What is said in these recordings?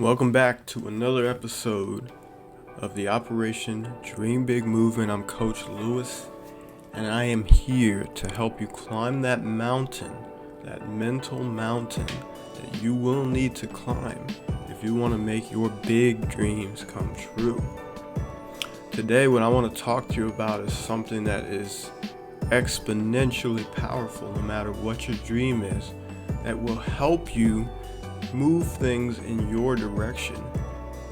Welcome back to another episode of the Operation Dream Big movement. I'm Coach Lewis, and I am here to help you climb that mountain, that mental mountain that you will need to climb if you want to make your big dreams come true. Today, what I want to talk to you about is something that is exponentially powerful no matter what your dream is, that will help you move things in your direction.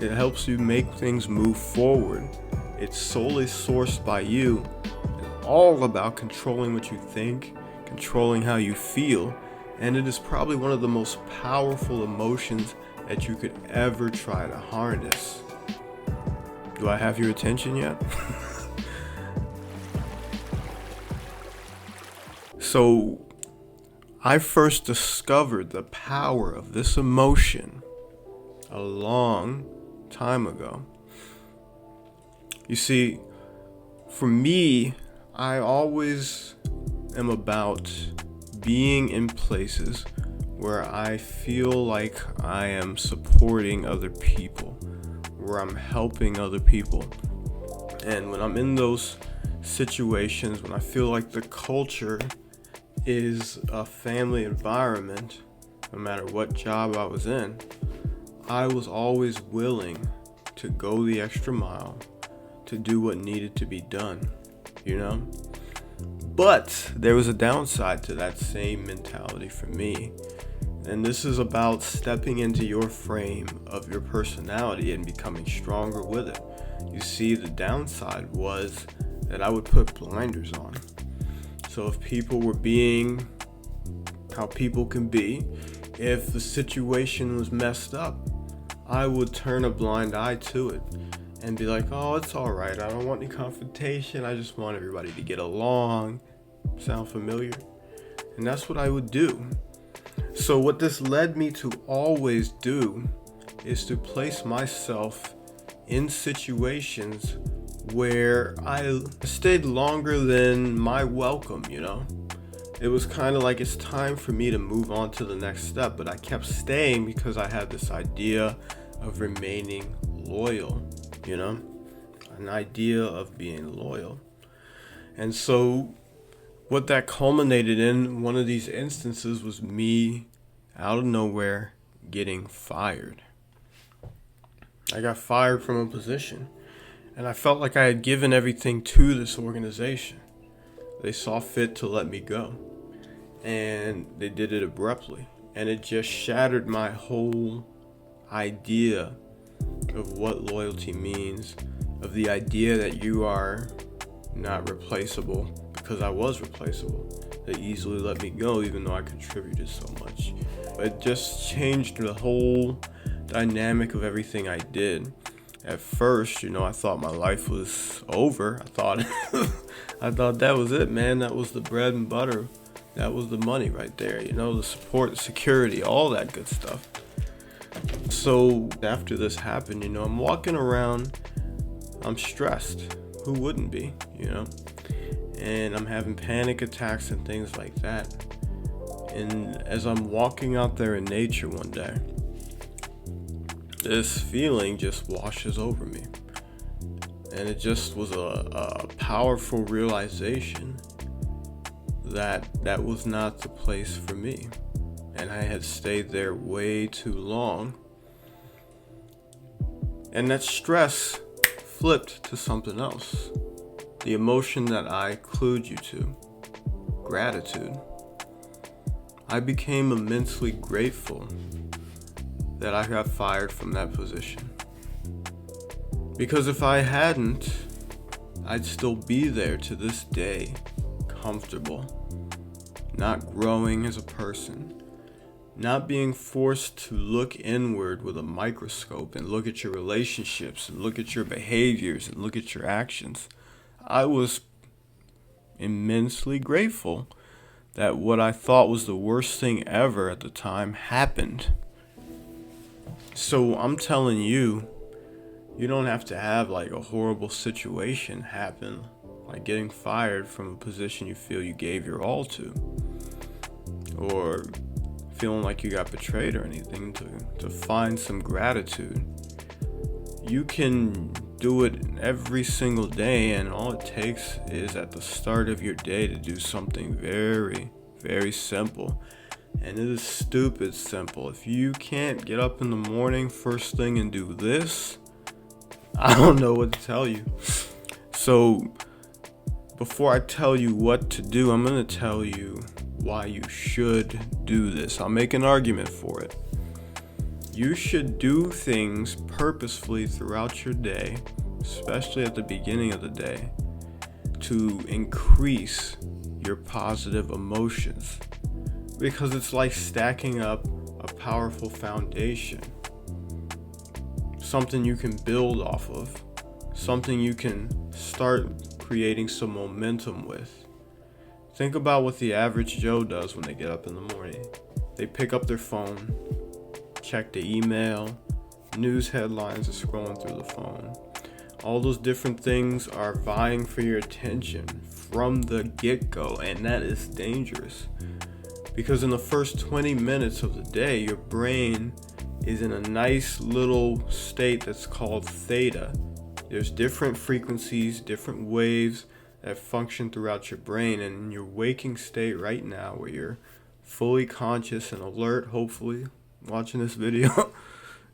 It helps you make things move forward. It's solely sourced by you. It's all about controlling what you think, controlling how you feel, and it is probably one of the most powerful emotions that you could ever try to harness. Do I have your attention yet? So, I first discovered the power of this emotion a long time ago. You see, for me, I always am about being in places where I feel like I am supporting other people, where I'm helping other people. And when I'm in those situations, when I feel like the culture is a family environment, no matter what job I was in, I was always willing to go the extra mile to do what needed to be done, But there was a downside to that same mentality for me. And this is about stepping into your frame of your personality and becoming stronger with it. You see, the downside was that I would put blinders on. So if people were being how people can be, if the situation was messed up, I would turn a blind eye to it and be like, oh, it's all right. I don't want any confrontation. I just want everybody to get along. Sound familiar? And that's what I would do. So what this led me to always do is to place myself in situations where I stayed longer than my welcome, It was kind of like it's time for me to move on to the next step, but I kept staying because I had this idea of remaining loyal, an idea of being loyal. And so what that culminated in one of these instances was me out of nowhere getting fired. I got fired from a position. And I felt like I had given everything to this organization. They saw fit to let me go. And they did it abruptly. And it just shattered my whole idea of what loyalty means, of the idea that you are not replaceable, because I was replaceable. They easily let me go even though I contributed so much. It just changed the whole dynamic of everything I did. At first, I thought my life was over. I thought that was it, man. That was the bread and butter. That was the money right there, the support, the security, all that good stuff. So after this happened, I'm walking around, I'm stressed. Who wouldn't be, And I'm having panic attacks and things like that. And as I'm walking out there in nature one day, this feeling just washes over me. And it just was a powerful realization that was not the place for me. And I had stayed there way too long. And that stress flipped to something else. The emotion that I clued you to, gratitude. I became immensely grateful that I got fired from that position. Because if I hadn't, I'd still be there to this day, comfortable, not growing as a person, not being forced to look inward with a microscope and look at your relationships and look at your behaviors and look at your actions. I was immensely grateful that what I thought was the worst thing ever at the time happened. So I'm telling you, you don't have to have like a horrible situation happen, like getting fired from a position you feel you gave your all to, or feeling like you got betrayed or anything, to find some gratitude. You can do it every single day, and all it takes is at the start of your day to do something very, very simple. And it is stupid simple. If you can't get up in the morning first thing and do this, I don't know what to tell you. So before I tell you what to do, I'm going to tell you why you should do this. I'll make an argument for it. You should do things purposefully throughout your day, especially at the beginning of the day, to increase your positive emotions. Because it's like stacking up a powerful foundation. Something you can build off of. Something you can start creating some momentum with. Think about what the average Joe does when they get up in the morning. They pick up their phone, check the email, news headlines are scrolling through the phone. All those different things are vying for your attention from the get-go, and that is dangerous. Because in the first 20 minutes of the day, your brain is in a nice little state that's called theta. There's different frequencies, different waves that function throughout your brain, and in your waking state right now, where you're fully conscious and alert, hopefully, watching this video,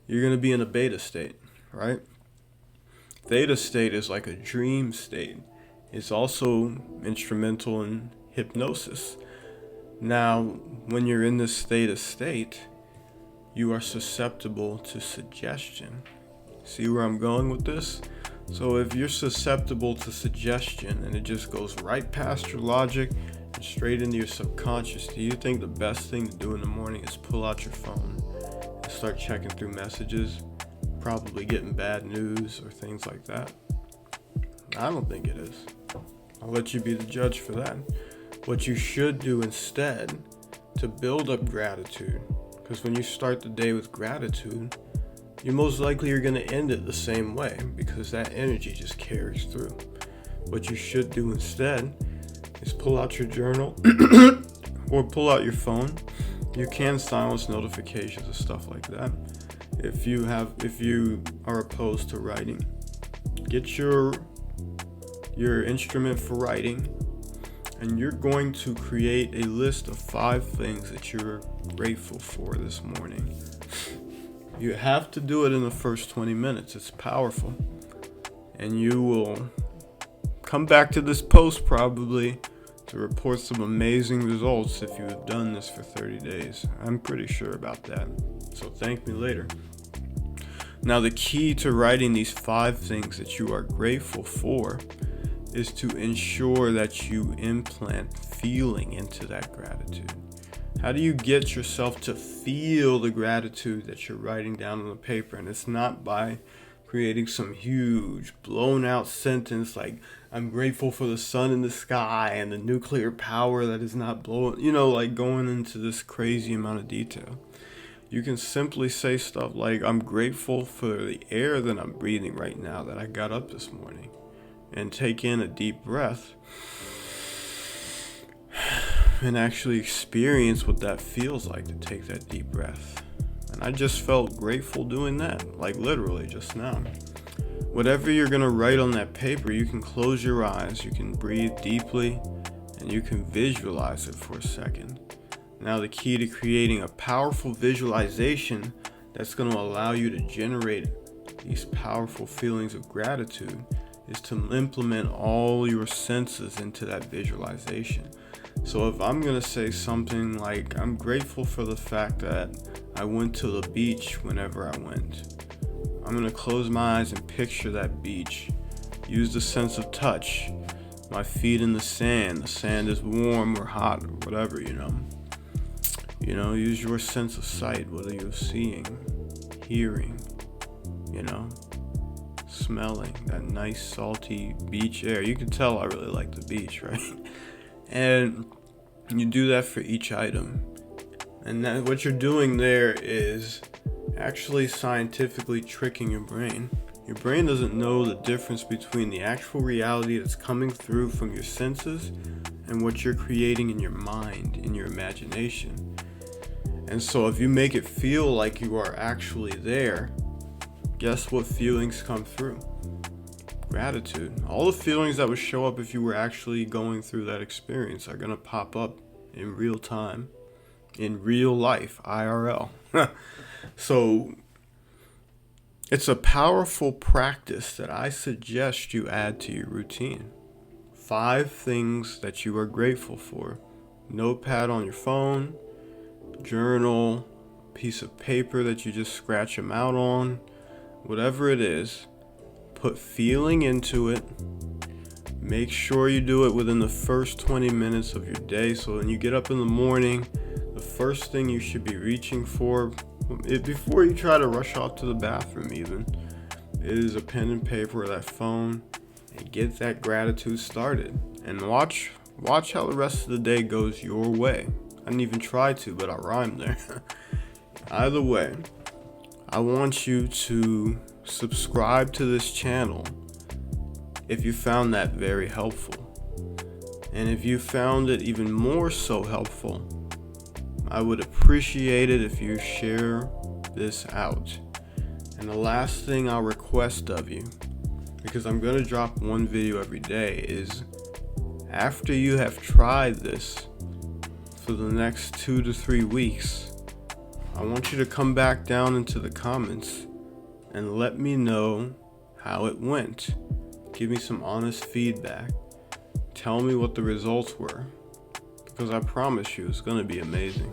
you're going to be in a beta state, right? Theta state is like a dream state. It's also instrumental in hypnosis. Now, when you're in this theta state, you are susceptible to suggestion. See where I'm going with this? So if you're susceptible to suggestion and it just goes right past your logic and straight into your subconscious, do you think the best thing to do in the morning is pull out your phone and start checking through messages, probably getting bad news or things like that? I don't think it is. I'll let you be the judge for that. What you should do instead to build up gratitude, because when you start the day with gratitude, you most likely are going to end it the same way, because that energy just carries through. What you should do instead is pull out your journal or pull out your phone. You can silence notifications and stuff like that if you are opposed to writing. Get your instrument for writing, and you're going to create a list of 5 things that you're grateful for this morning. You have to do it in the first 20 minutes. It's powerful. And you will come back to this post probably to report some amazing results if you have done this for 30 days. I'm pretty sure about that. So thank me later. Now, the key to writing these 5 things that you are grateful for is to ensure that you implant feeling into that gratitude. How do you get yourself to feel the gratitude that you're writing down on the paper? And it's not by creating some huge blown out sentence like, I'm grateful for the sun in the sky and the nuclear power that is not blowing, like going into this crazy amount of detail. You can simply say stuff like, I'm grateful for the air that I'm breathing right now, that I got up this morning, and take in a deep breath and actually experience what that feels like to take that deep breath. And I just felt grateful doing that, like literally just now. Whatever you're going to write on that paper, you can close your eyes, you can breathe deeply, and you can visualize it for a second. Now, the key to creating a powerful visualization that's going to allow you to generate these powerful feelings of gratitude is to implement all your senses into that visualization. So if I'm going to say something like, I'm grateful for the fact that I went to the beach whenever I went, I'm going to close my eyes and picture that beach. Use the sense of touch. My feet in the sand. The sand is warm or hot or whatever, use your sense of sight. What are you seeing, hearing, smelling that nice salty beach air? You can tell I really like the beach, right? And you do that for each item. And that, what you're doing there is actually scientifically tricking your brain. Your brain doesn't know the difference between the actual reality that's coming through from your senses and what you're creating in your mind, in your imagination. And so if you make it feel like you are actually there, guess what feelings come through? Gratitude. All the feelings that would show up if you were actually going through that experience are going to pop up in real time, in real life, IRL. So it's a powerful practice that I suggest you add to your routine. 5 things that you are grateful for. Notepad on your phone, journal, piece of paper that you just scratch them out on, whatever it is. Put feeling into it. Make sure you do it within the first 20 minutes of your day. So when you get up in the morning, the first thing you should be reaching for, before you try to rush off to the bathroom even, is a pen and paper or that phone, and get that gratitude started. And watch how the rest of the day goes your way. I didn't even try to, but I rhymed there. Either way, I want you to subscribe to this channel if you found that very helpful. And if you found it even more so helpful, I would appreciate it if you share this out. And the last thing I'll request of you, because I'm going to drop one video every day, is after you have tried this for the next 2 to 3 weeks, I want you to come back down into the comments and let me know how it went. Give me some honest feedback. Tell me what the results were, because I promise you it's going to be amazing.